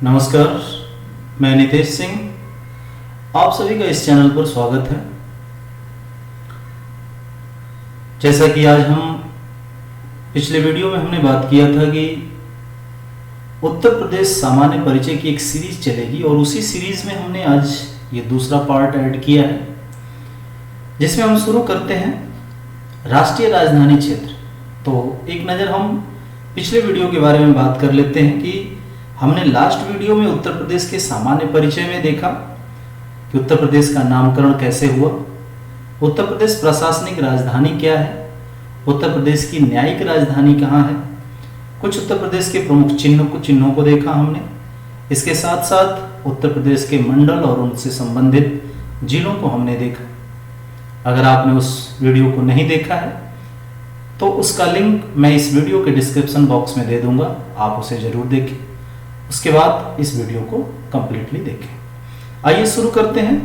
नमस्कार, मैं नितेश सिंह। आप सभी का इस चैनल पर स्वागत है। जैसा कि आज हम पिछले वीडियो में हमने बात किया था कि उत्तर प्रदेश सामान्य परिचय की एक सीरीज चलेगी और उसी सीरीज में हमने आज ये दूसरा पार्ट ऐड किया है, जिसमें हम शुरू करते हैं राष्ट्रीय राजधानी क्षेत्र। तो एक नज़र हम पिछले वीडियो के बारे में बात कर लेते हैं कि हमने लास्ट वीडियो में उत्तर प्रदेश के सामान्य परिचय में देखा कि उत्तर प्रदेश का नामकरण कैसे हुआ, उत्तर प्रदेश प्रशासनिक राजधानी क्या है, उत्तर प्रदेश की न्यायिक राजधानी कहाँ है, कुछ उत्तर प्रदेश के प्रमुख चिन्हों को देखा हमने। इसके साथ साथ उत्तर प्रदेश के मंडल और उनसे संबंधित जिलों को हमने देखा। अगर आपने उस वीडियो को नहीं देखा है तो उसका लिंक मैं इस वीडियो के डिस्क्रिप्शन बॉक्स में दे दूंगा, आप उसे जरूर देखें। उसके बाद इस वीडियो को कंप्लीटली देखें। आइए शुरू करते हैं।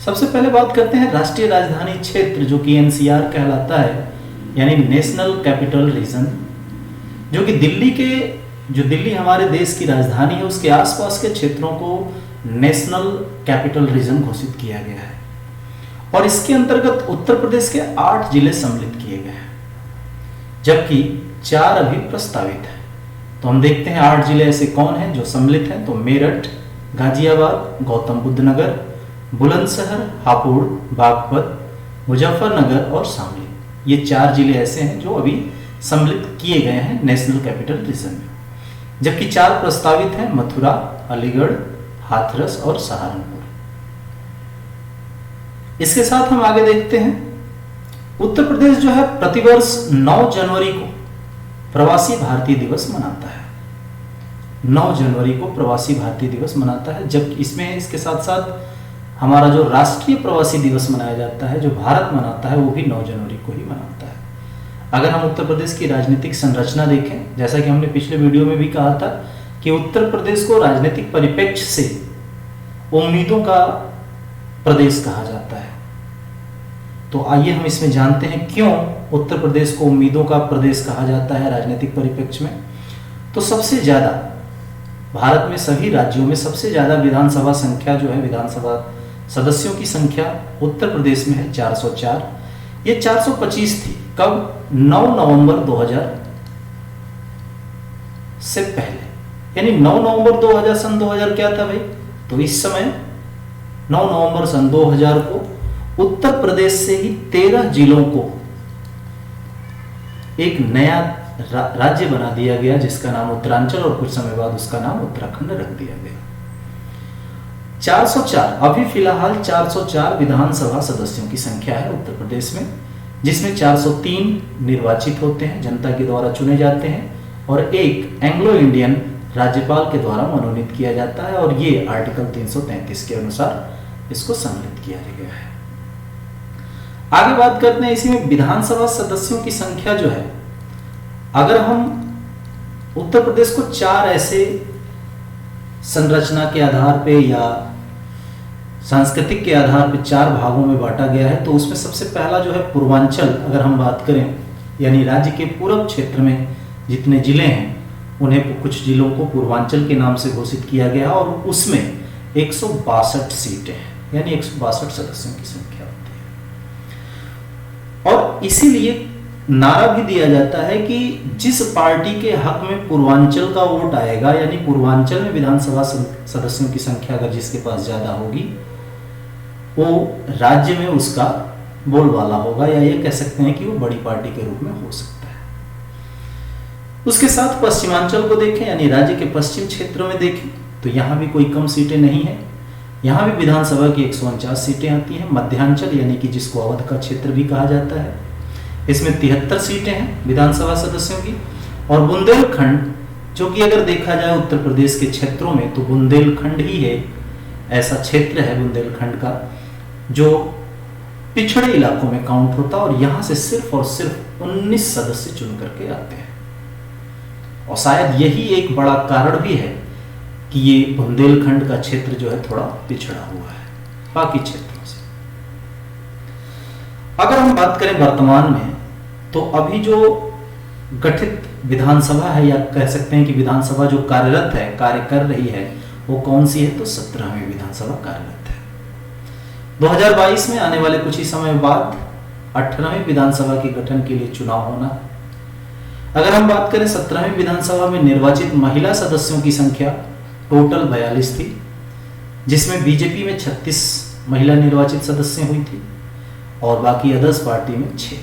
सबसे पहले बात करते हैं राष्ट्रीय राजधानी क्षेत्र, जो कि एनसीआर कहलाता है, यानी नेशनल कैपिटल रीजन, जो कि दिल्ली हमारे देश की राजधानी है, उसके आसपास के क्षेत्रों को नेशनल कैपिटल रीजन घोषित किया गया है। और इसके अंतर्गत उत्तर प्रदेश के 8 जिले सम्मिलित किए गए हैं, जबकि 4 अभी प्रस्तावित है। तो हम देखते हैं 8 जिले ऐसे कौन हैं जो सम्मिलित हैं। तो मेरठ, गाजियाबाद, गौतम बुद्ध नगर, बुलंदशहर, हापुड़, बागपत, मुजफ्फरनगर और शामली, ये 4 जिले ऐसे हैं जो अभी सम्मिलित किए गए हैं नेशनल कैपिटल रीजन में। जबकि 4 प्रस्तावित हैं, मथुरा, अलीगढ़, हाथरस और सहारनपुर। इसके साथ हम आगे देखते हैं, उत्तर प्रदेश जो है प्रतिवर्ष 9 जनवरी को प्रवासी भारतीय दिवस मनाता है। 9 जनवरी को प्रवासी भारतीय दिवस मनाता है, जबकि इसमें इसके साथ साथ हमारा जो राष्ट्रीय प्रवासी दिवस मनाया जाता है, जो भारत मनाता है, वो भी 9 जनवरी को ही मनाता है। अगर हम उत्तर प्रदेश की राजनीतिक संरचना देखें, जैसा कि हमने पिछले वीडियो में भी कहा था कि उत्तर प्रदेश को राजनीतिक परिप्रेक्ष्य से उम्मीदों का प्रदेश कहा जाता है। तो आइए हम इसमें जानते हैं क्यों उत्तर प्रदेश को उम्मीदों का प्रदेश कहा जाता है राजनीतिक परिप्रेक्ष्य में। तो सबसे ज्यादा भारत में सभी राज्यों में सबसे ज्यादा विधानसभा संख्या जो है, विधानसभा सदस्यों की संख्या उत्तर प्रदेश में है 404। ये 425 थी कब? 9 नवंबर 2000 से पहले, यानी 9 नवंबर 2000 सन 2000 क्या था भाई? तो इस समय 9 नवंबर सन 2000 को उत्तर प्रदेश से ही 13 जिलों को एक नया राज्य बना दिया गया, जिसका नाम उत्तरांचल, और कुछ समय बाद उसका नाम उत्तराखंड रख दिया गया। 404 अभी फिलहाल 404 विधानसभा सदस्यों की संख्या है उत्तर प्रदेश में, जिसमें 403 निर्वाचित होते हैं, जनता के द्वारा चुने जाते हैं, और एक एंग्लो इंडियन राज्यपाल के द्वारा मनोनीत किया जाता है। और ये आर्टिकल 333 के अनुसार इसको सम्मिलित किया गया है। आगे बात करते हैं इसी में विधानसभा सदस्यों की संख्या जो है, अगर हम उत्तर प्रदेश को 4 ऐसे संरचना के आधार पे या सांस्कृतिक के आधार पे 4 भागों में बांटा गया है, तो उसमें सबसे पहला जो है पूर्वांचल, अगर हम बात करें, यानी राज्य के पूर्व क्षेत्र में जितने जिले हैं उन्हें कुछ जिलों को पूर्वांचल के नाम से घोषित किया गया, और उसमें 162 सीटें हैं, यानी 162 सदस्यों की संख्या होती है। और इसीलिए नारा भी दिया जाता है कि जिस पार्टी के हक में पूर्वांचल का वोट आएगा, यानी पूर्वांचल में विधानसभा सदस्यों की संख्या अगर जिसके पास ज्यादा होगी, वो राज्य में उसका बोलबाला होगा, या ये कह सकते हैं कि वो बड़ी पार्टी के रूप में हो सकता है। उसके साथ पश्चिमांचल को देखें, यानी राज्य के पश्चिम क्षेत्रों में देखें, तो यहां भी कोई कम सीटें नहीं है, यहां भी विधानसभा की 149 सीटें आती हैं। मध्यांचल, यानी कि जिसको अवध का क्षेत्र भी कहा जाता है, इसमें 73 सीटें हैं विधानसभा सदस्यों की। और बुंदेलखंड, जो कि अगर देखा जाए उत्तर प्रदेश के क्षेत्रों में, तो बुंदेलखंड ही है ऐसा क्षेत्र है बुंदेलखंड का जो पिछड़े इलाकों में काउंट होता है, और यहां से सिर्फ और सिर्फ 19 सदस्य चुन करके आते हैं। और शायद यही एक बड़ा कारण भी है कि ये बुंदेलखंड का क्षेत्र जो है थोड़ा पिछड़ा हुआ है बाकी क्षेत्रों से। अगर हम बात करें वर्तमान में, तो अभी जो गठित विधानसभा है, या कह सकते हैं कि विधानसभा जो कार्यरत है, कार्य कर रही है, वो कौन सी है? तो 17वीं विधानसभा कार्यरत है। 2022 में आने वाले कुछ ही समय बाद 18वीं विधानसभा के गठन के लिए चुनाव होना है। अगर हम बात करें 17वीं विधानसभा में निर्वाचित महिला सदस्यों की संख्या टोटल 42 थी, जिसमें बीजेपी में 36 महिला निर्वाचित सदस्य हुई थी और बाकी अदर्स पार्टी में 6।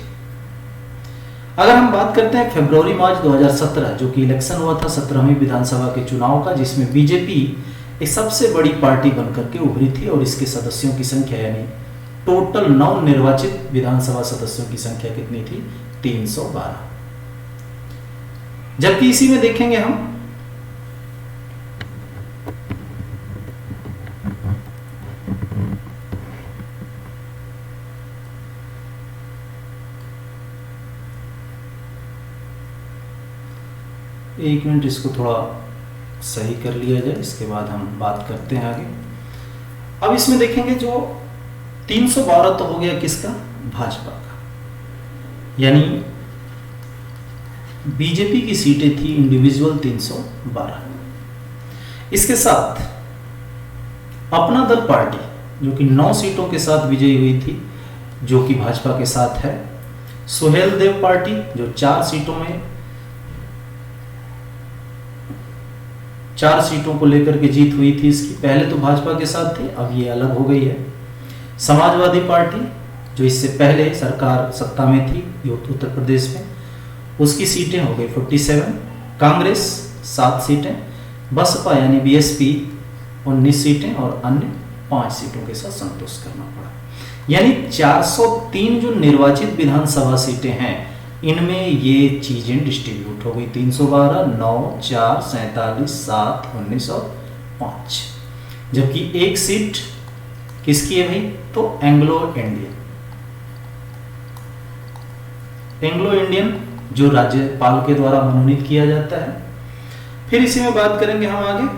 अगर हम बात करते हैं फरवरी मार्च 2017 जो कि इलेक्शन हुआ था 17वीं विधानसभा के चुनाव का, जिसमें बीजेपी एक सबसे बड़ी पार्टी बनकर के उभरी थी और इसके सदस्यों की संख्या यानी टोटल नव निर्वाचित विधानसभा सदस्यों की संख्या कितनी थी? 312। जबकि इसी में देखेंगे हम एक मिनट, इसको थोड़ा सही कर लिया जाए, इसके बाद हम बात करते हैं आगे। अब इसमें देखेंगे जो 312 तो हो गया किसका? भाजपा का, यानी बीजेपी की सीटें थी इंडिविजुअल 312। इसके साथ अपना दल पार्टी जो कि 9 सीटों के साथ विजयी हुई थी, जो कि भाजपा के साथ है। सुहेल देव पार्टी जो 4 सीटों को लेकर के जीत हुई थी इसकी, पहले तो भाजपा के साथ थी, अब ये अलग हो गई है। समाजवादी पार्टी जो इससे पहले सरकार सत्ता में थी उत्तर प्रदेश में, उसकी सीटें हो गई 47। कांग्रेस 7 सीटें, बसपा यानी बीएसपी 19 सीटें और अन्य 5 सीटों के साथ संतोष करना पड़ा। यानी 403 जो निर्वाचित विधानसभा सीटें हैं इनमें ये चीजें डिस्ट्रीब्यूट हो गई। 312, 9, 4, 47, 7, 19 और 5। जबकि एक सीट किसकी है भाई? तो एंग्लो इंडियन जो राज्यपाल के द्वारा मनोनीत किया जाता है। फिर इसी में बात करेंगे हम आगे।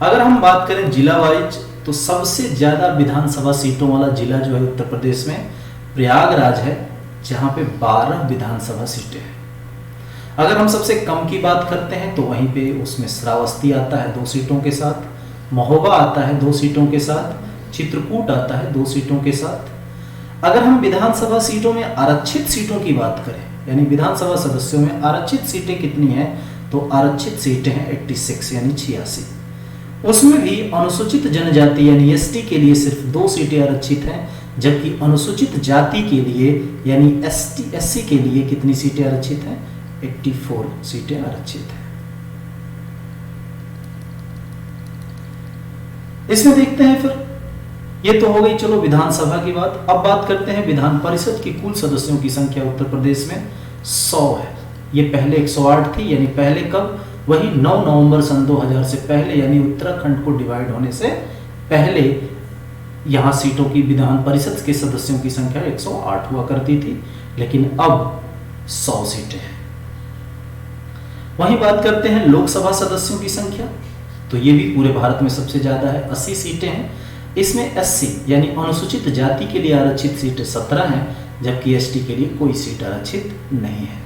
अगर हम बात करें जिला वाइज तो सबसे ज्यादा विधानसभा सीटों वाला जिला जो है उत्तर प्रदेश में प्रयागराज है, जहां पे 12 विधानसभा सीटें हैं। अगर हम सबसे कम की बात करते हैं तो वहीं पे उसमें श्रावस्ती आता है 2 सीटों के साथ, महोबा आता है 2 सीटों के साथ, चित्रकूट आता है 2 सीटों के साथ। अगर हम विधानसभा सीटों में आरक्षित सीटों की बात करें, यानी विधानसभा सदस्यों में आरक्षित सीटें कितनी हैं, तो आरक्षित सीटें हैं 86 यानी 86। उसमें भी अनुसूचित जनजाति यानी एसटी के लिए सिर्फ 2 सीटें आरक्षित हैं, जबकि अनुसूचित जाति के लिए यानी एससी के लिए कितनी सीटें आरक्षित हैं? 84 सीटें आरक्षित हैं। इसमें देखते हैं फिर, ये तो हो गई चलो विधानसभा की बात। अब बात करते हैं विधान परिषद की कुल सदस्यों की संख्या उत्तर प्रदेश में 100 है। ये पहले 108 थी, यानी पहले कब? वही 9 नवंबर सन 2000 से पहले, यानी उत्तराखंड को डिवाइड होने से पहले यहां सीटों की विधान परिषद के सदस्यों की संख्या 108 हुआ करती थी, लेकिन अब 100 सीटें हैं। वहीं बात करते हैं लोकसभा सदस्यों की संख्या, तो ये भी पूरे भारत में सबसे ज्यादा है, 80 सीटें हैं। इसमें एससी यानी अनुसूचित जाति के लिए आरक्षित सीटें 17 हैं, जबकि एसटी के लिए कोई सीट आरक्षित नहीं है।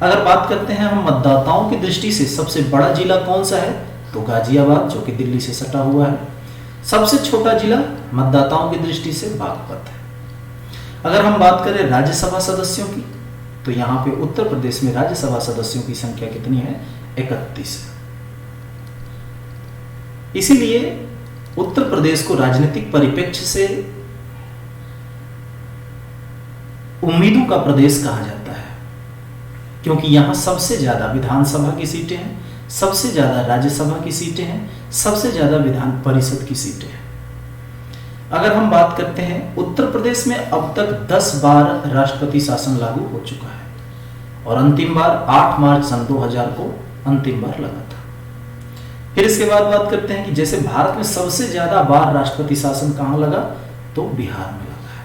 अगर बात करते हैं हम मतदाताओं की दृष्टि से सबसे बड़ा जिला कौन सा है, तो गाजियाबाद जो कि दिल्ली से सटा हुआ है। सबसे छोटा जिला मतदाताओं की दृष्टि से बागपत है। अगर हम बात करें राज्यसभा सदस्यों की, तो यहाँ पे उत्तर प्रदेश में राज्यसभा सदस्यों की संख्या कितनी है? 31 है। इसीलिए उत्तर प्रदेश को राजनीतिक परिप्रेक्ष्य से उम्मीदों का प्रदेश कहा जाता है, क्योंकि यहां सबसे ज्यादा विधानसभा की सीटें हैं, सबसे ज्यादा राज्यसभा की सीटें हैं, सबसे ज्यादा विधान परिषद की सीटें हैं। अगर हम बात करते हैं उत्तर प्रदेश में अब तक 10 बार राष्ट्रपति शासन लागू हो चुका है और अंतिम बार 8 मार्च सन 2000 को अंतिम बार लगा था। फिर इसके बाद बात करते हैं कि जैसे भारत में सबसे ज्यादा बार राष्ट्रपति शासन कहां लगा, तो बिहार में लगा है।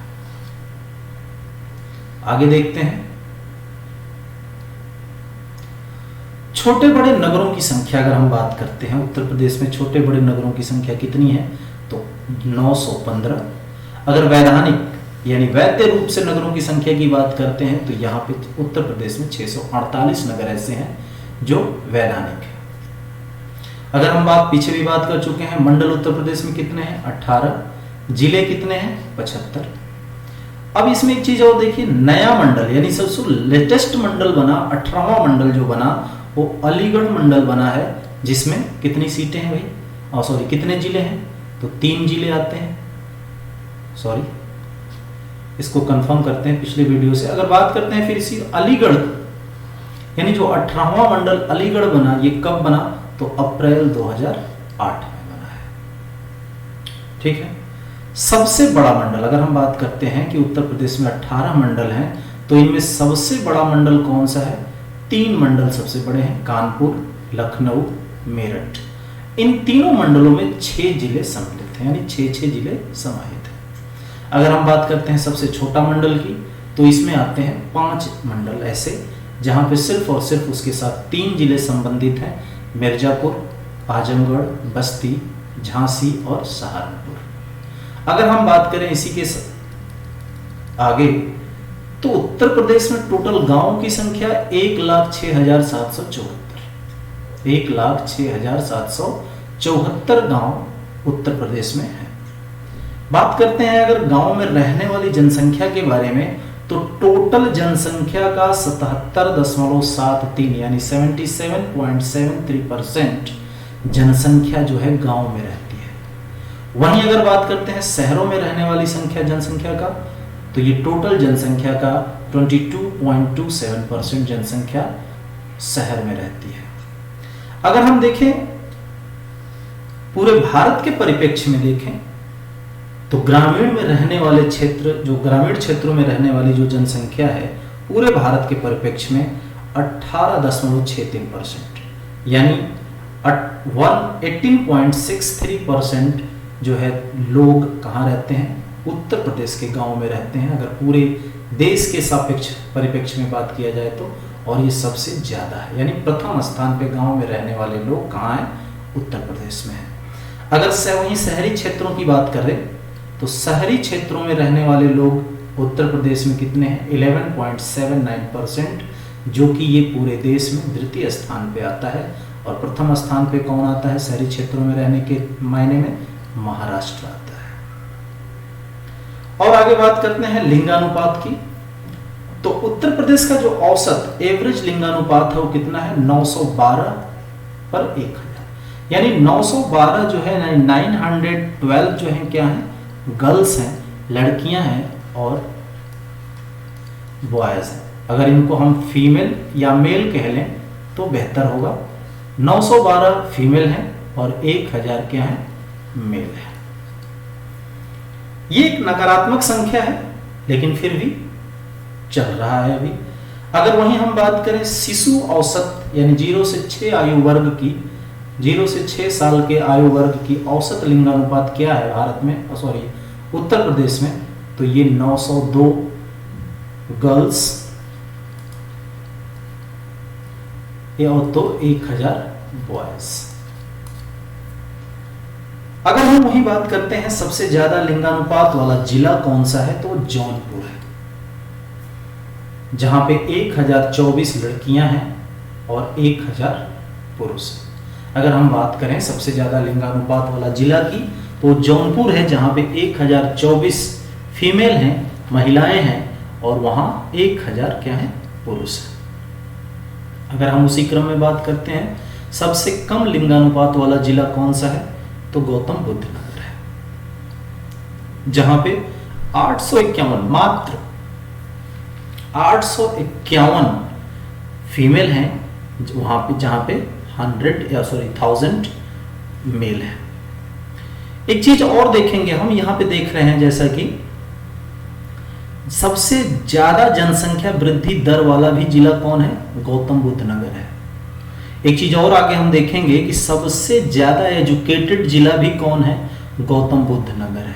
आगे देखते हैं छोटे बड़े नगरों की संख्या। अगर हम बात करते हैं उत्तर प्रदेश में छोटे बड़े नगरों की संख्या कितनी है, तो 915। अगर वैधानिक यानी वैध रूप से नगरों की संख्या की बात करते हैं, तो यहाँ पे उत्तर प्रदेश में 648 नगर ऐसे हैं जो वैधानिक है। अगर हम पीछे भी बात कर चुके हैं, मंडल उत्तर प्रदेश में कितने हैं? 18। जिले कितने हैं? 75। अब इसमें एक चीज और देखिए, नया मंडल यानी सबसे लेटेस्ट मंडल बना, 18वां मंडल जो बना वो अलीगढ़ मंडल बना है, जिसमें कितनी सीटें हैं भाई? सॉरी, कितने जिले हैं? तो 3 जिले आते हैं। सॉरी, इसको कंफर्म करते हैं पिछले वीडियो से। अगर बात करते हैं फिर इसी अलीगढ़, यानी जो 18वां मंडल अलीगढ़ बना, ये कब बना? तो अप्रैल 2008 में बना है। ठीक है। सबसे बड़ा मंडल, अगर हम बात करते हैं कि उत्तर प्रदेश में 18 मंडल हैं, तो इनमें सबसे बड़ा मंडल कौन सा है? 3 मंडल सबसे बड़े हैं, कानपुर, लखनऊ, मेरठ। इन तीनों मंडलों में 6 जिले सम्मिलित हैं, यानी 6 जिले समाहित हैं। अगर हम बात करते हैं सबसे छोटा मंडल की, तो इसमें आते हैं 5 मंडल ऐसे, जहां पे सिर्फ और सिर्फ उसके साथ 3 जिले संबंधित हैं, मिर्जापुर, आजमगढ़, बस्ती, झांसी और सहारनपुर। अगर हम बात करें इसी के आगे, तो उत्तर प्रदेश में टोटल गांवों की संख्या 1,06,774। 1,06,774 गांव उत्तर प्रदेश में है। बात करते हैं अगर गांव में रहने वाली जनसंख्या के बारे में, तो टोटल जनसंख्या का 77.73 यानी 77.73% जनसंख्या जो है गांव में रहती है। वहीं अगर बात करते हैं शहरों में रहने वाली जनसंख्या का, तो ये टोटल जनसंख्या का 22.27% जनसंख्या शहर में रहती है। अगर हम देखें पूरे भारत के परिप्रेक्ष्य में देखें, तो ग्रामीण में रहने वाले क्षेत्र, जो ग्रामीण क्षेत्रों में रहने वाली जो जनसंख्या है पूरे भारत के परिप्रेक्ष्य में 18.63%, यानी 18.63% जो है लोग कहाँ रहते हैं? उत्तर प्रदेश के गांव में रहते हैं, अगर पूरे देश के सापेक्ष परिप्रेक्ष्य में बात किया जाए तो। और ये सबसे ज्यादा है, यानी प्रथम स्थान पे गांव में रहने वाले लोग कहाँ हैं? उत्तर प्रदेश में है। अगर वहीं शहरी क्षेत्रों की बात करें, तो शहरी क्षेत्रों में रहने वाले लोग उत्तर प्रदेश में कितने हैं? 11.79%, जो कि ये पूरे देश में द्वितीय स्थान पे आता है। और प्रथम स्थान पे कौन आता है शहरी क्षेत्रों में रहने के मायने में? महाराष्ट्र आता है। और आगे बात करते हैं लिंगानुपात की, तो उत्तर प्रदेश का जो औसत एवरेज लिंगानुपात है वो कितना है? 912 पर 1000, यानी 912 जो है 912 जो है क्या है? गर्ल्स हैं, लड़कियां हैं और बॉयज हैं। अगर इनको हम फीमेल या मेल कह लें तो बेहतर होगा। 912 फीमेल हैं और 1000 क्या है? मेल है। ये एक नकारात्मक संख्या है, लेकिन फिर भी चल रहा है अभी। अगर वहीं हम बात करें शिशु औसत, यानी 0 से 6 आयु वर्ग की, 0 से 6 साल के आयु वर्ग की औसत लिंगानुपात क्या है भारत में, सॉरी उत्तर प्रदेश में, तो ये 902 गर्ल्स और तो 1000 बॉयज। अगर हम वही बात करते हैं सबसे ज्यादा लिंगानुपात वाला जिला कौन सा है, तो जौनपुर है, जहां पे 1024 लड़कियां हैं और 1000 पुरुष। अगर हम बात करें सबसे ज्यादा लिंगानुपात वाला जिला की, तो जौनपुर है, जहां पे 1024 फीमेल हैं, महिलाएं हैं, और वहां 1000 क्या है? पुरुष है। अगर हम उसी क्रम में बात करते हैं सबसे कम लिंगानुपात वाला जिला कौन सा है, तो गौतम बुद्ध नगर है, जहां पे 851 मात्र 851 फीमेल हैं, वहां पे जहां पे 1000 मेल है। एक चीज और देखेंगे हम, यहां पे देख रहे हैं जैसा कि सबसे ज्यादा जनसंख्या वृद्धि दर वाला भी जिला कौन है? गौतम बुद्ध नगर है। एक चीज और आगे हम देखेंगे कि सबसे ज्यादा एजुकेटेड जिला भी कौन है? गौतम बुद्ध नगर है।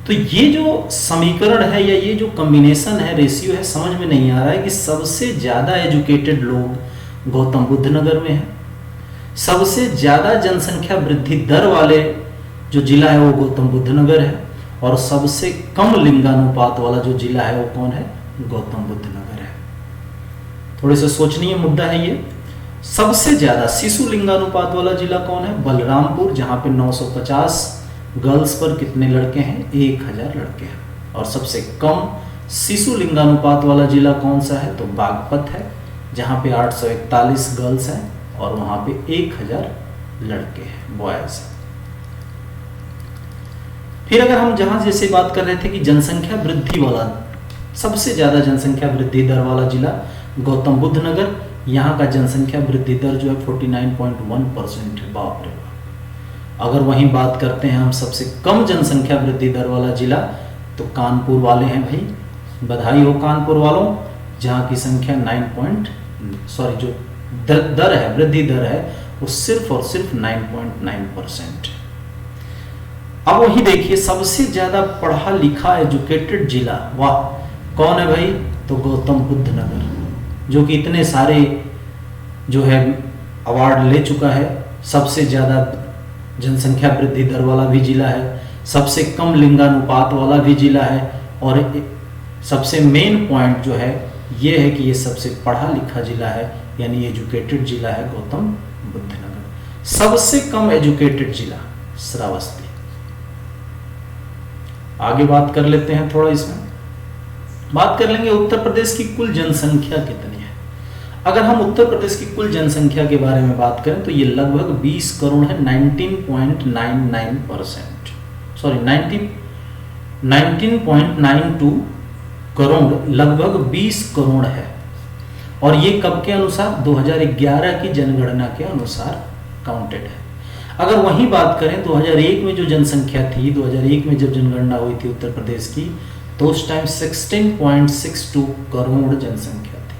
तो ये जो समीकरण है या ये जो कॉम्बिनेशन है, रेशियो है, समझ में नहीं आ रहा है कि सबसे ज्यादा एजुकेटेड लोग गौतम बुद्ध नगर में है, सबसे ज्यादा जनसंख्या वृद्धि दर वाले जो जिला है वो गौतम बुद्ध नगर है, और सबसे कम लिंगानुपात वाला जो जिला है वो कौन है? गौतम बुद्ध नगर है। थोड़े से सोचनीय मुद्दा है ये। सबसे ज्यादा शिशु लिंगानुपात वाला जिला कौन है? बलरामपुर, जहां पे 950 गर्ल्स पर कितने लड़के हैं? 1000 लड़के हैं। और सबसे कम शिशु लिंगानुपात वाला जिला कौन सा है? तो बागपत है, जहां पे 841 गर्ल्स हैं और वहां पे 1000 लड़के हैं, बॉयज। फिर अगर हम जहां जैसे बात कर रहे थे कि जनसंख्या वृद्धि वाला, सबसे ज्यादा जनसंख्या वृद्धि दर वाला जिला गौतम बुद्ध नगर, यहाँ का जनसंख्या वृद्धि दर जो है 49.1% है। बाप रे बाप। अगर वहीं बात करते हैं हम सबसे कम जनसंख्या वृद्धि दर वाला जिला, तो कानपुर वाले हैं भाई, बधाई हो कानपुर वालों, जहाँ की संख्या जो दर है, वृद्धि दर है, वो सिर्फ और सिर्फ 9.9%। अब वही देखिए सबसे ज्यादा पढ़ा लिखा एजुकेटेड जिला, वाह, कौन है भाई? तो गौतम बुद्ध नगर, जो कि इतने सारे जो है अवार्ड ले चुका है, सबसे ज्यादा जनसंख्या वृद्धि दर वाला भी जिला है, सबसे कम लिंगानुपात वाला भी जिला है, और सबसे मेन पॉइंट जो है ये है कि ये सबसे पढ़ा लिखा जिला है, यानी एजुकेटेड जिला है गौतम बुद्ध नगर। सबसे कम एजुकेटेड जिला श्रावस्ती। आगे बात कर लेते हैं, थोड़ा इसमें बात कर लेंगे उत्तर प्रदेश की कुल जनसंख्या कितनी है। अगर हम उत्तर प्रदेश की कुल जनसंख्या के बारे में बात करें तो ये लगभग 20 करोड़ है, 19.99%, सॉरी 19.92 करोड़, लगभग 20 करोड़ है। और ये कब के अनुसार? 2011 की जनगणना के अनुसार काउंटेड है। अगर वही बात करें 2001 में जो जनसंख्या थी, 2001 में जब जनगणना हुई थी उत्तर प्रदेश की, तो उस टाइम 16.62 करोड़ जनसंख्या थी,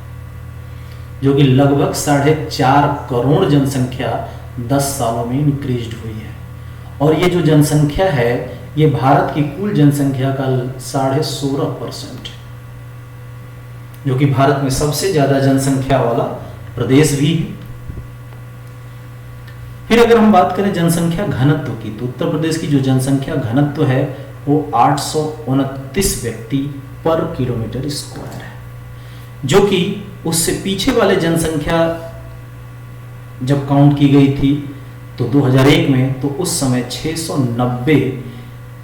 जो कि लगभग 4.5 करोड़ जनसंख्या 10 सालों में इंक्रीज हुई है। और ये जो जनसंख्या है ये भारत की कुल जनसंख्या का 16.5% है, जो कि भारत में सबसे ज्यादा जनसंख्या वाला प्रदेश भी है। फिर अगर हम बात करें जनसंख्या घनत्व की, तो उत्तर प्रदेश की जो जनसंख्या घनत्व है वो 829 व्यक्ति पर किलोमीटर स्क्वायर है, जो कि उससे पीछे वाले जनसंख्या जब काउंट की गई थी तो 2001 में, तो उस समय 690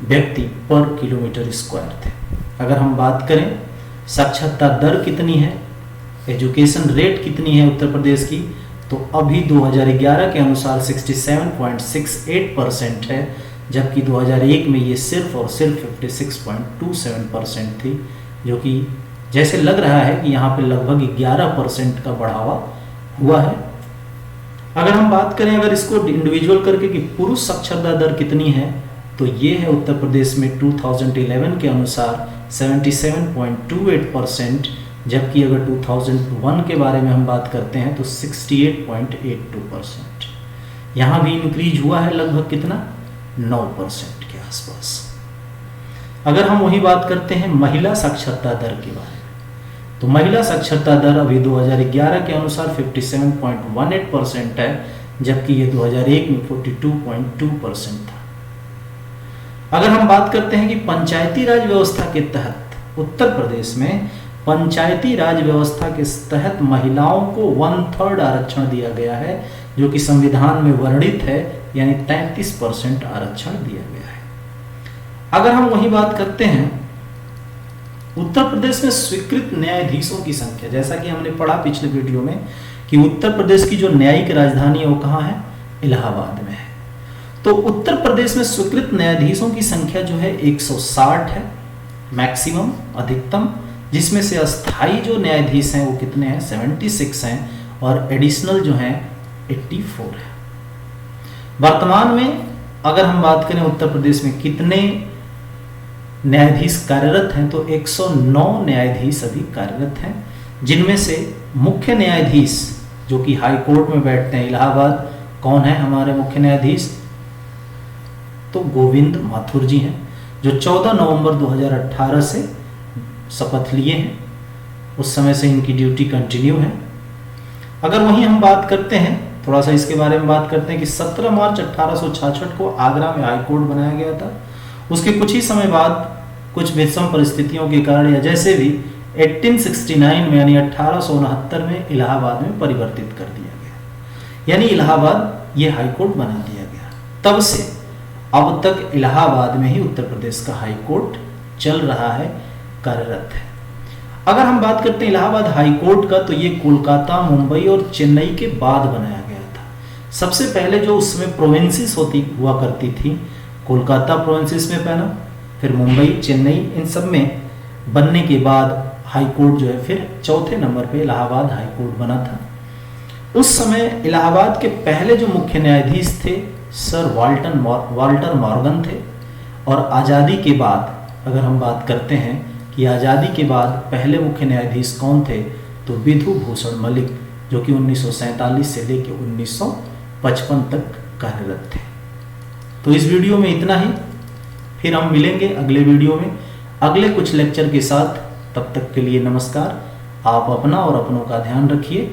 व्यक्ति पर किलोमीटर स्क्वायर थे। अगर हम बात करें साक्षरता दर कितनी है, एजुकेशन रेट कितनी है उत्तर प्रदेश की, तो अभी 2011 के अनुसार 67.68% है, जबकि 2001 में ये सिर्फ और सिर्फ 56.27% थी, जो कि जैसे लग रहा है कि यहाँ पे लगभग 11% का बढ़ावा हुआ है। अगर हम बात करें अगर इसको इंडिविजुअल करके कि पुरुष साक्षरता दर कितनी है, तो ये है उत्तर प्रदेश में 2011 के अनुसार 77.28%, जबकि अगर 2001 के बारे में हम बात करते हैं तो 68.82%। यहाँ भी इंक्रीज हुआ है लगभग कितना, 9% के आसपास। अगर हम वही बात करते हैं महिला साक्षरता दर के बारे में, तो महिला साक्षरता दर अभी 2011 के अनुसार 57.18% है, जबकि ये 2001 में 42.2% था। अगर हम बात करते हैं कि पंचायती राज व्यवस्था के तहत उत्तर प्रदेश में पंचायती राज व्यवस्था के तहत महिलाओं को 1/3 आरक्षण दिया गया है, जो कि संविधान में वर्णित है, यानी 33% आरक्षण दिया गया है। अगर हम वही बात करते हैं उत्तर प्रदेश में स्वीकृत न्यायाधीशों की संख्या, जैसा कि हमने पढ़ा पिछले वीडियो में कि उत्तर प्रदेश की जो न्यायिक राजधानी है वो कहाँ है, इलाहाबाद में है। तो उत्तर प्रदेश में स्वीकृत न्यायाधीशों की संख्या जो है 160 है मैक्सिमम, अधिकतम, जिसमें से अस्थाई जो न्यायाधीश हैं वो कितने हैं, 76 हैं, और एडिशनल जो हैं 84 है। वर्तमान में अगर हम बात करें उत्तर प्रदेश में कितने न्यायाधीश कार्यरत हैं, तो 109 न्यायाधीश अभी कार्यरत हैं, जिनमें से मुख्य न्यायाधीश जो कि हाई कोर्ट में बैठते हैं इलाहाबाद, कौन है हमारे मुख्य न्यायाधीश, तो गोविंद माथुर जी हैं, जो 14 नवंबर 2018 से शपथ लिए हैं, उस समय से इनकी ड्यूटी कंटिन्यू है। अगर वहीं हम बात करते हैं, थोड़ा सा इसके बारे में बात करते हैं कि 17 मार्च 1866 को आगरा में हाई कोर्ट बनाया गया था। उसके कुछ ही समय बाद कुछ विषम परिस्थितियों के कारण या जैसे भी 1869 में यानी 1869 में इलाहाबाद में परिवर्तित कर दिया गया। यानी इलाहाबाद ये हाई कोर्ट बना दिया गया। तब से अब तक इलाहाबाद में ही उत्तर प्रदेश का हाई कोर्ट चल रहा है, कार्यरत है। अगर हम बात करते हैं इलाहाबाद हाई कोर्ट का, तो ये कोलकाता, मुंबई और चेन्नई के बाद बनाया गया था। सबसे पहले जो उसमें प्रोविंसेस हुआ करती थी, कोलकाता प्रोविंसेस में बना, फिर मुंबई, चेन्नई, इन सब में बनने के बाद हाई कोर्ट जो है फिर चौथे नंबर पे इलाहाबाद हाई कोर्ट बना था। उस समय इलाहाबाद के पहले जो मुख्य न्यायाधीश थे सर वाल्टर मॉर्गन थे। और आज़ादी के बाद अगर हम बात करते हैं कि आज़ादी के बाद पहले मुख्य न्यायाधीश कौन थे, तो विधु भूषण मलिक, जो कि 1947 से लेकर 1955 तक कार्यरत थे। तो इस वीडियो में इतना ही, फिर हम मिलेंगे अगले वीडियो में अगले कुछ लेक्चर के साथ। तब तक के लिए नमस्कार। आप अपना और अपनों का ध्यान रखिए।